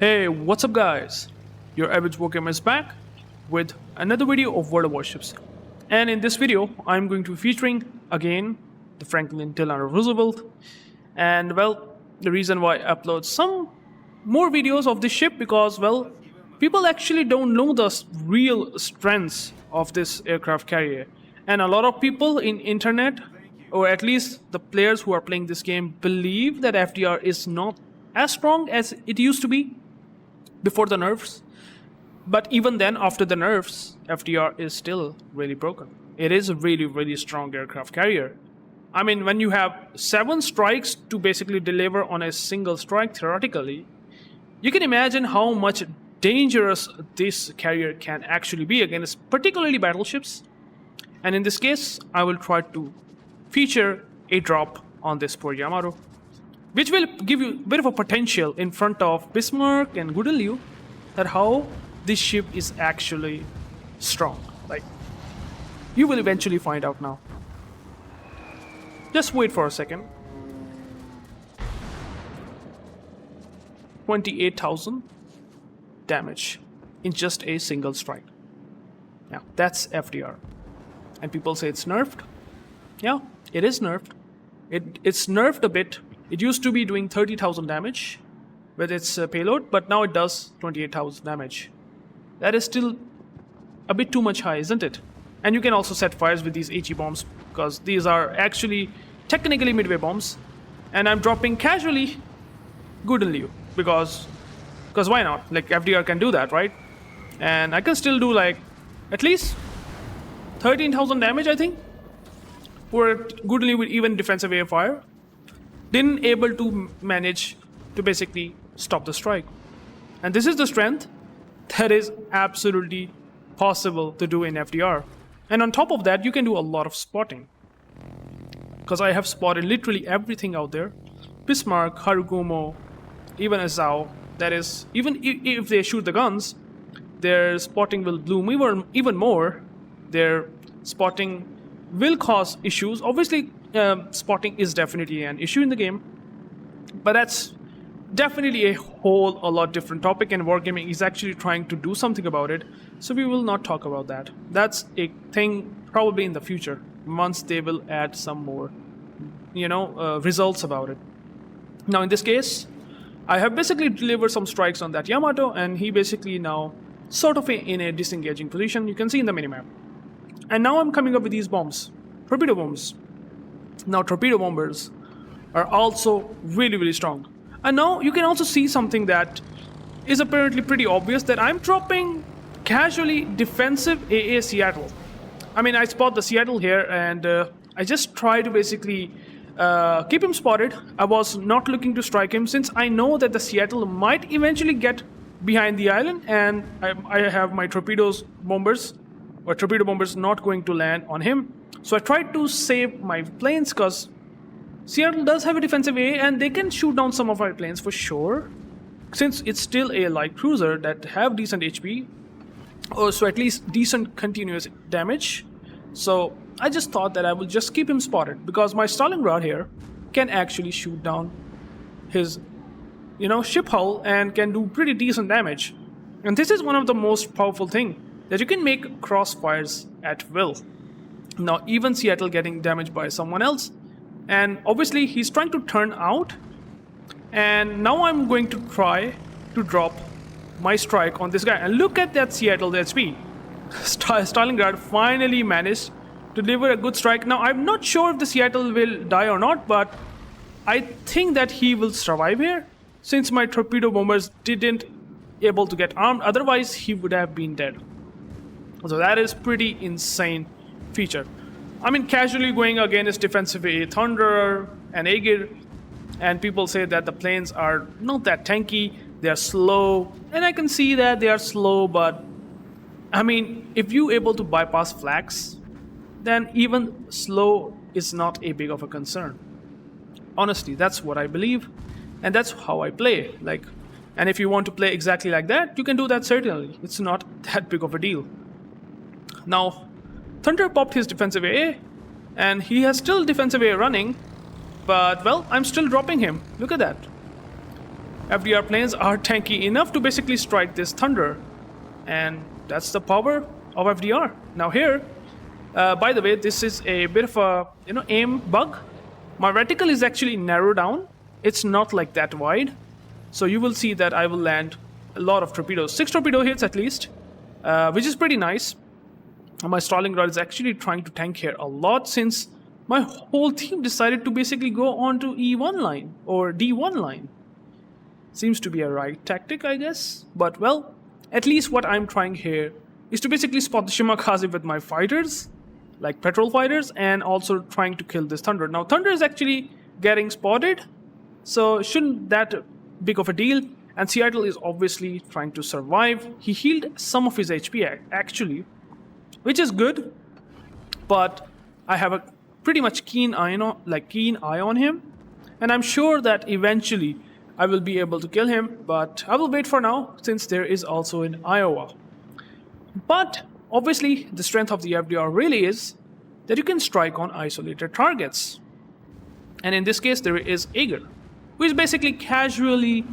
Hey, what's up guys? UrAvgWarGamer is back with another video of World of Warships. And in this video, I'm going to be featuring again the Franklin Delano Roosevelt. And well, the reason why I upload some more videos of this ship because, well, people actually don't know the real strengths of this aircraft carrier. And a lot of people in internet, or at least the players who are playing this game, believe that FDR is not as strong as it used to be before the nerfs. But even then, after the nerfs, FDR is still really broken. It is a really strong aircraft carrier. I mean, when you have 7 strikes to basically deliver on a single strike, theoretically, you can imagine how much dangerous this carrier can actually be against particularly battleships. And in this case, I will try to feature a drop on this poor Yamato, which will give you a bit of a potential in front of Bismarck and Gudeliu, that how this ship is actually strong. Like, you will eventually find out now. Just wait for a second. 28,000 damage in just a single strike. Now, that's FDR. And people say it's nerfed. Yeah, it is nerfed. It's nerfed a bit. It used to be doing 30,000 damage with its payload, but now it does 28,000 damage. That is still a bit too much high, isn't it? And you can also set fires with these HE bombs, because these are actually technically midway bombs. And I'm dropping casually Gudeliu, because why not? Like, FDR can do that, right? And I can still do like at least 13,000 damage, I think, for Gudeliu with even defensive air fire. Didn't able to manage to basically stop the strike. And this is the strength that is absolutely possible to do in FDR. And on top of that, you can do a lot of spotting, because I have spotted literally everything out there. Bismarck, Harugumo, even Azao. That is, even if they shoot the guns, their spotting will bloom even more. Their spotting will cause issues. Obviously, spotting is definitely an issue in the game, but that's definitely a lot different topic, and Wargaming is actually trying to do something about it, so we will not talk about that. That's a thing probably in the future, once they will add some more results about it. Now in this case, I have basically delivered some strikes on that Yamato, and he basically now sort of in a disengaging position. You can see in the minimap. And now I'm coming up with these bombs, torpedo bombs. Now torpedo bombers are also really strong. And now you can also see something that is apparently pretty obvious, that I'm dropping casually defensive AA Seattle. I mean, I spot the Seattle here, and I just try to basically keep him spotted. I was not looking to strike him, since I know that the Seattle might eventually get behind the island, and I have my torpedo bombers not going to land on him. So I tried to save my planes, because Seattle does have a defensive A, and they can shoot down some of my planes for sure, since it's still a light cruiser that have decent HP, or so at least decent continuous damage. So I just thought that I will just keep him spotted, because my Stalingrad here can actually shoot down his ship hull and can do pretty decent damage. And this is one of the most powerful thing, that you can make crossfires at will. Now even Seattle getting damaged by someone else, and obviously he's trying to turn out, and now I'm going to try to drop my strike on this guy. And look at that Seattle HP. Stalingrad finally managed to deliver a good strike. Now I'm not sure if the Seattle will die or not, but I think that he will survive here, since my torpedo bombers didn't able to get armed, otherwise he would have been dead. So that is pretty insane feature. I mean, casually going against defensive A Thunderer and Aegir, and people say that the planes are not that tanky, they are slow, and I can see that they are slow, but I mean, if you able to bypass flags, then even slow is not a big of a concern. Honestly, that's what I believe, and that's how I play. Like, and if you want to play exactly like that, you can do that certainly. It's not that big of a deal. Now, Thunder popped his defensive A, and he has still defensive A running, but well, I'm still dropping him. Look at that. FDR planes are tanky enough to basically strike this thunder. And that's the power of FDR. Now here, by the way, this is a bit of a aim bug. My reticle is actually narrowed down. It's not like that wide. So you will see that I will land a lot of torpedoes. 6 torpedo hits at least, which is pretty nice. My Stalingrad is actually trying to tank here a lot since my whole team decided to basically go on to E1 line or D1 line. Seems to be a right tactic, I guess. But well, at least what I'm trying here is to basically spot the Shimakaze with my fighters, like petrol fighters, and also trying to kill this Thunder. Now, Thunder is actually getting spotted, so shouldn't that big of a deal. And Seattle is obviously trying to survive. He healed some of his HP actually, which is good, but I have a pretty much keen eye on him, and I'm sure that eventually I will be able to kill him, but I will wait for now since there is also in Iowa. But obviously the strength of the FDR really is that you can strike on isolated targets. And in this case there is Eager, who is basically casually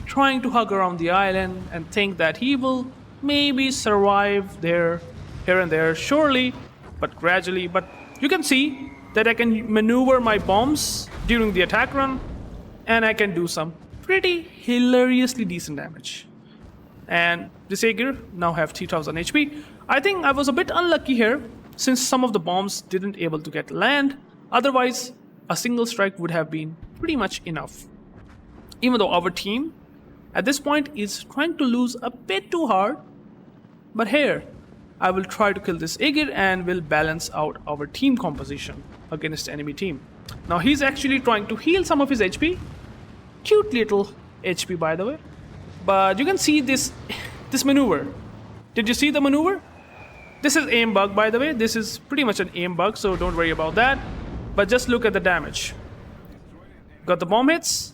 trying to hug around the island and think that he will maybe survive there, here and there, surely, but gradually. But you can see that I can maneuver my bombs during the attack run, and I can do some pretty hilariously decent damage. And this Eager now have 3000 HP. I think I was a bit unlucky here since some of the bombs didn't able to get land. Otherwise, a single strike would have been pretty much enough. Even though our team at this point is trying to lose a bit too hard, but here I will try to kill this Eager and will balance out our team composition against the enemy team. Now he's actually trying to heal some of his HP. Cute little HP, by the way. But you can see this maneuver. Did you see the maneuver? This is aim bug, by the way. This is pretty much an aim bug, so don't worry about that. But just look at the damage. Got the bomb hits,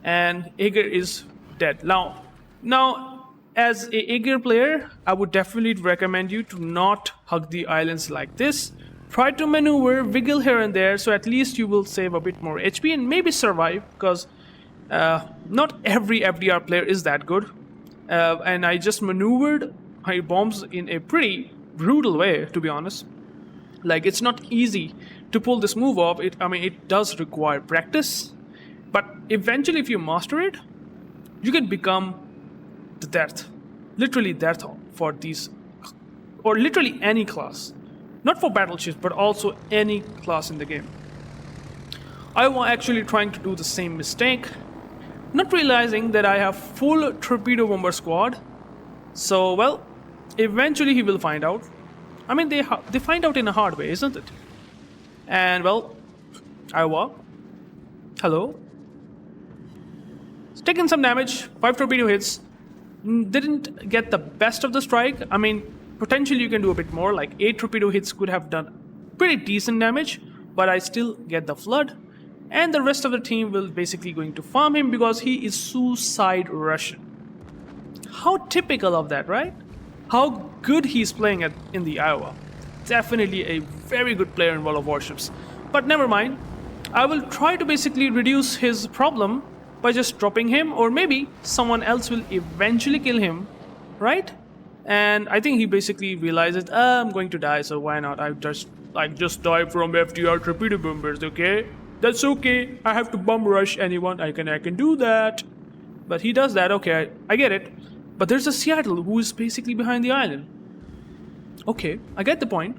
and Eager is dead. Now, as a Eager player, I would definitely recommend you to not hug the islands like this. Try to maneuver, wiggle here and there, so at least you will save a bit more HP and maybe survive, because not every FDR player is that good. And I just maneuvered my bombs in a pretty brutal way, to be honest. Like, it's not easy to pull this move off. It does require practice, but eventually if you master it, you can become the death. Literally death for these, or literally any class. Not for battleships, but also any class in the game. I was actually trying to do the same mistake, not realizing that I have full torpedo bomber squad. So, well, eventually he will find out. I mean, they find out in a hard way, isn't it? And, well, Iowa, hello. It's taking some damage, 5 torpedo hits. Didn't get the best of the strike. I mean, potentially you can do a bit more, like 8 torpedo hits could have done pretty decent damage, but I still get the flood. And the rest of the team will basically going to farm him because he is suicide Russian. How typical of that, right? How good he's playing in the Iowa. Definitely a very good player in World of Warships. But never mind. I will try to basically reduce his problem by just dropping him, or maybe someone else will eventually kill him, right? And I think he basically realizes, I'm going to die, so why not? I just die from FDR torpedo bombers, okay? That's okay. I have to bomb rush anyone. I can do that. But he does that, okay, I get it. But there's a Seattle who is basically behind the island. Okay, I get the point.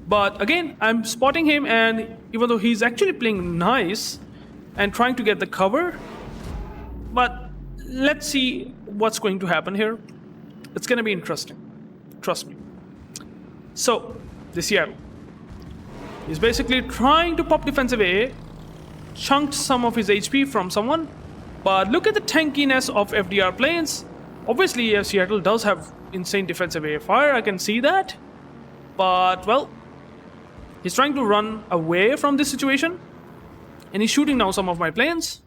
But again, I'm spotting him, and even though he's actually playing nice and trying to get the cover, but let's see what's going to happen here. It's going to be interesting. Trust me. So, the Seattle is basically trying to pop defensive A, chunked some of his HP from someone, but look at the tankiness of FDR planes. Obviously, Seattle does have insane defensive A fire, I can see that. But, well, he's trying to run away from this situation, and he's shooting down some of my planes.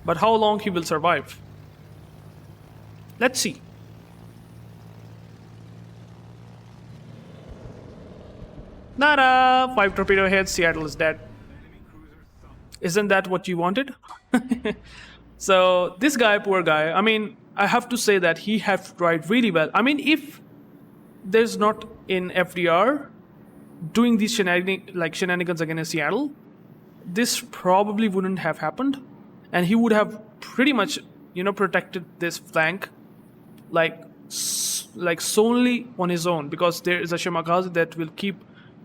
But how long he will survive? Let's see. Nada! 5 torpedo hits, Seattle is dead. Isn't that what you wanted? So this guy, poor guy, I mean, I have to say that he have tried really well. I mean, if there's not in FDR doing these shenanigans against Seattle, this probably wouldn't have happened, and he would have pretty much, protected this flank like solely on his own, because there is a Shimakaze that will keep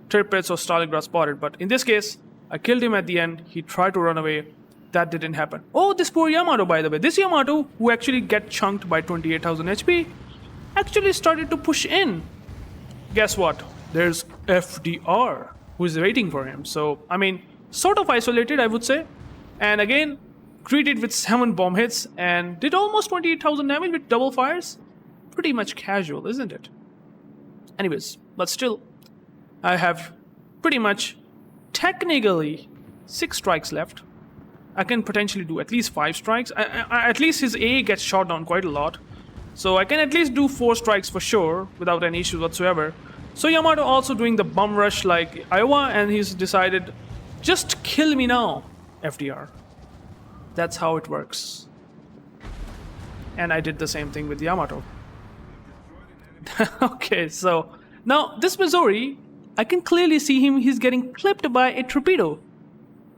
Tirpitz or Stalingrad spotted. But in this case, I killed him at the end. He tried to run away. That didn't happen. Oh, this poor Yamato, by the way. This Yamato, who actually get chunked by 28,000 HP, actually started to push in. Guess what? There's FDR, who is waiting for him. So, I mean, sort of isolated, I would say. And again, greeted with 7 bomb hits and did almost 28,000 damage with double fires. Pretty much casual, isn't it? Anyways, but still, I have pretty much, technically, 6 strikes left. I can potentially do at least 5 strikes. At least his A gets shot down quite a lot. So I can at least do 4 strikes for sure, without any issues whatsoever. So Yamato also doing the bum rush like Iowa, and he's decided, just kill me now, FDR. That's how it works. And I did the same thing with Yamato. Okay, so now this Missouri, I can clearly see him, he's getting clipped by a torpedo.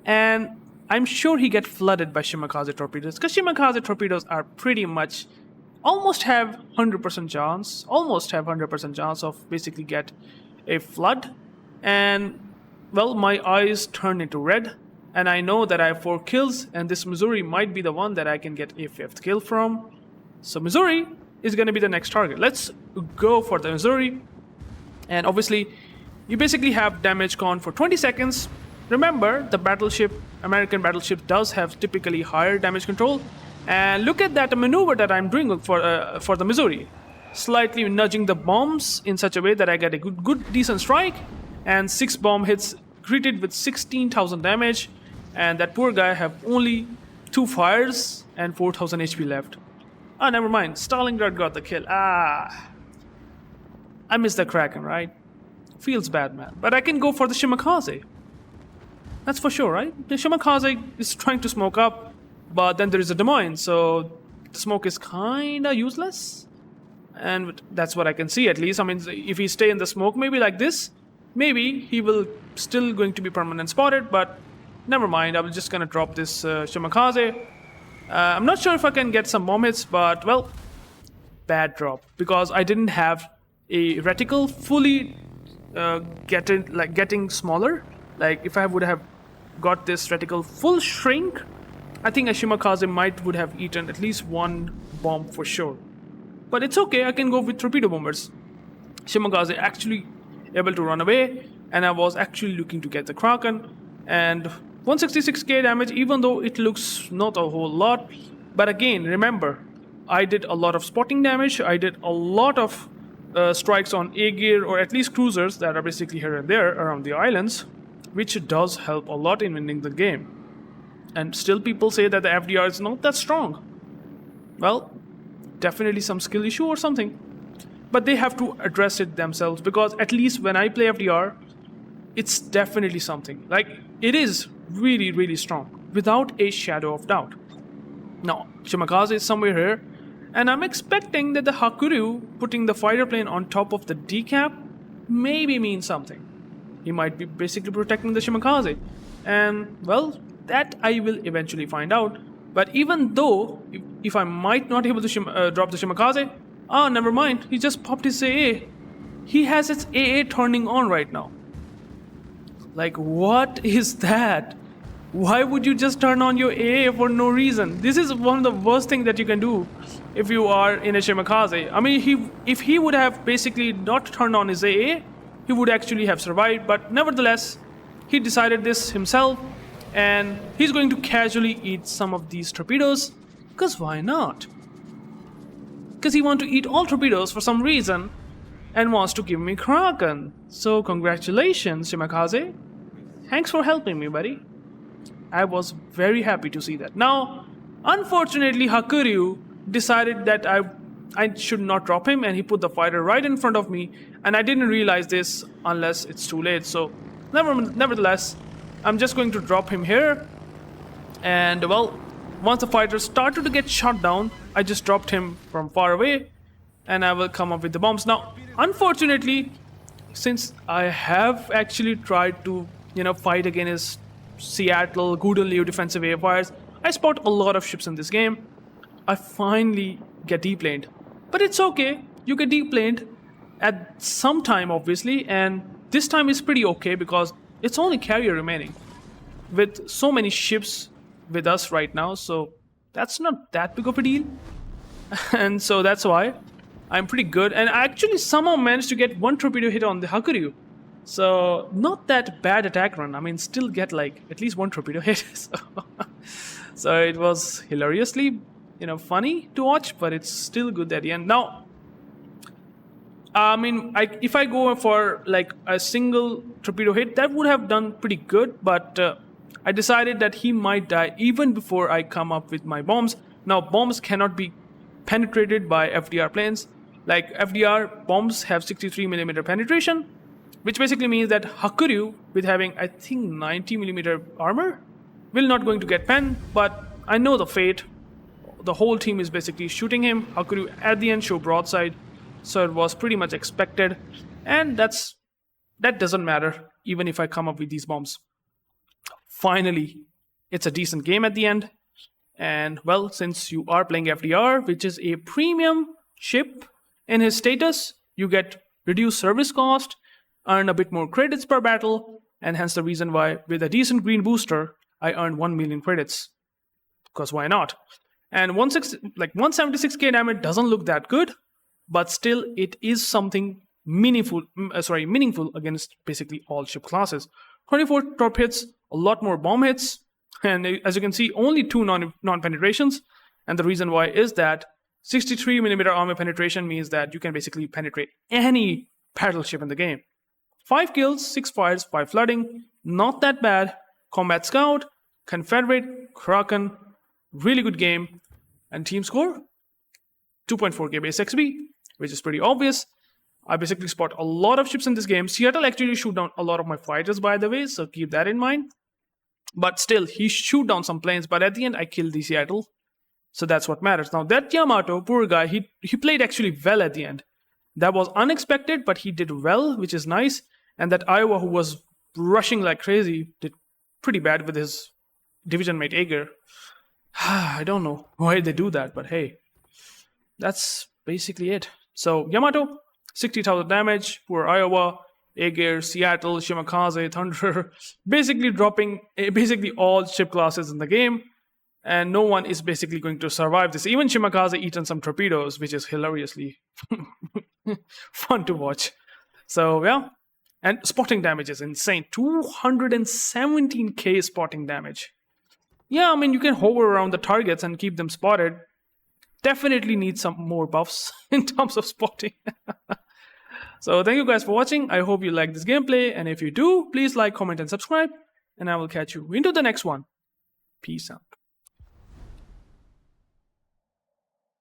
And I'm sure he get flooded by Shimakaze torpedoes, because Shimakaze torpedoes are pretty much almost have 100% chance of basically get a flood. And well, my eyes turn into red, and I know that I have 4 kills, and this Missouri might be the one that I can get a 5th kill from. So Missouri is going to be the next target. Let's go for the Missouri. And obviously, you basically have damage con for 20 seconds. Remember, the battleship, American battleship, does have typically higher damage control. And look at that maneuver that I'm doing for the Missouri. Slightly nudging the bombs in such a way that I get a good decent strike. And 6 bomb hits greeted with 16,000 damage. And that poor guy have only 2 fires and 4,000 HP left. Ah, never mind. Stalingrad got the kill. I missed the Kraken, right? Feels bad, man. But I can go for the Shimakaze. That's for sure, right? The Shimakaze is trying to smoke up, but then there is a Des Moines, so the smoke is kinda useless. And that's what I can see, at least. I mean, if he stay in the smoke, maybe like this, maybe he will still going to be permanent spotted, but never mind. I'm just gonna drop this Shimakaze. I'm not sure if I can get some bomb hits, but well, bad drop, because I didn't have a reticle fully getting smaller. Like if I would have got this reticle full shrink, I think a Shimakaze would have eaten at least 1 bomb for sure. But it's okay, I can go with torpedo bombers. Shimakaze actually able to run away, and I was actually looking to get the Kraken. And 166k damage, even though it looks not a whole lot. But again, remember, I did a lot of spotting damage. I did a lot of strikes on A gear, or at least cruisers that are basically here and there around the islands, which does help a lot in winning the game. And still people say that the FDR is not that strong. Well, definitely some skill issue or something. But they have to address it themselves, because at least when I play FDR, it's definitely something. Like, it is really, really strong, without a shadow of doubt. Now, Shimakaze is somewhere here, and I'm expecting that the Hakuryu putting the fighter plane on top of the decap maybe means something. He might be basically protecting the Shimakaze. And, well, that I will eventually find out. But even though, if I might not be able to drop the Shimakaze, never mind, he just popped his AA. He has his AA turning on right now. Like, what is that? Why would you just turn on your AA for no reason? This is one of the worst things that you can do if you are in a Shimakaze. I mean, if he would have basically not turned on his AA, he would actually have survived. But nevertheless, he decided this himself, and he's going to casually eat some of these torpedoes, because why not? Because he wants to eat all torpedoes for some reason and wants to give me Kraken. So congratulations, Shimakaze. Thanks for helping me, buddy. I was very happy to see that. Now, unfortunately, Hakuryu decided that I should not drop him, and he put the fighter right in front of me, and I didn't realize this unless it's too late. So, nevertheless, I'm just going to drop him here, and well, Once the fighter started to get shot down, I just dropped him from far away and I will come up with the bombs. Now, unfortunately, since I have actually tried to, fight against Seattle, good and Leo defensive airfires, I spot a lot of ships in this game. I finally get deplaned. But it's okay, you get deplaned at some time obviously, and this time is pretty okay because it's only carrier remaining with so many ships with us right now, so that's not that big of a deal. And so that's why I'm pretty good, and I actually somehow managed to get one torpedo hit on the Hakuryu. So not that bad attack run. I mean, still get like at least one torpedo hit. So it was hilariously, funny to watch, but it's still good at the end. Now, I mean, if I go for like a single torpedo hit, that would have done pretty good, but I decided that he might die even before I come up with my bombs. Now, bombs cannot be penetrated by FDR planes. Like FDR bombs have 63mm penetration, which basically means that Hakuryu, with having I think 90mm armor, will not going to get pen. But I know the fate. The whole team is basically shooting him. Hakuryu at the end show broadside, so it was pretty much expected, and that doesn't matter even if I come up with these bombs. Finally, it's a decent game at the end, and well, since you are playing FDR, which is a premium ship in his status, you get reduced service cost, earn a bit more credits per battle, and hence the reason why with a decent green booster, I earned 1 million credits. Because why not? And 176k damage doesn't look that good, but still it is something meaningful against basically all ship classes. 24 torp hits, a lot more bomb hits, and as you can see, only 2 non-penetrations. And the reason why is that 63mm armor penetration means that you can basically penetrate any battleship in the game. 5 kills, 6 fires, 5 flooding, not that bad. Combat Scout, Confederate, Kraken, really good game. And team score, 2.4k base XP, which is pretty obvious. I basically spot a lot of ships in this game. Seattle actually shoot down a lot of my fighters, by the way, so keep that in mind. But still, he shoot down some planes, but at the end, I killed the Seattle. So that's what matters. Now, that Yamato, poor guy, he played actually well at the end. That was unexpected, but he did well, which is nice. And that Iowa, who was rushing like crazy, did pretty bad with his division mate Ager. I don't know why they do that, but hey, that's basically it. So Yamato, 60,000 damage, poor Iowa, Aegir, Seattle, Shimakaze, Thunder, basically dropping basically all ship classes in the game, and no one is basically going to survive this. Even Shimakaze eaten some torpedoes, which is hilariously fun to watch. So yeah, and spotting damage is insane, 217k spotting damage. Yeah, I mean, you can hover around the targets and keep them spotted. Definitely need some more buffs in terms of spotting. So thank you guys for watching. I hope you like this gameplay. And if you do, please like, comment, and subscribe. And I will catch you into the next one. Peace out.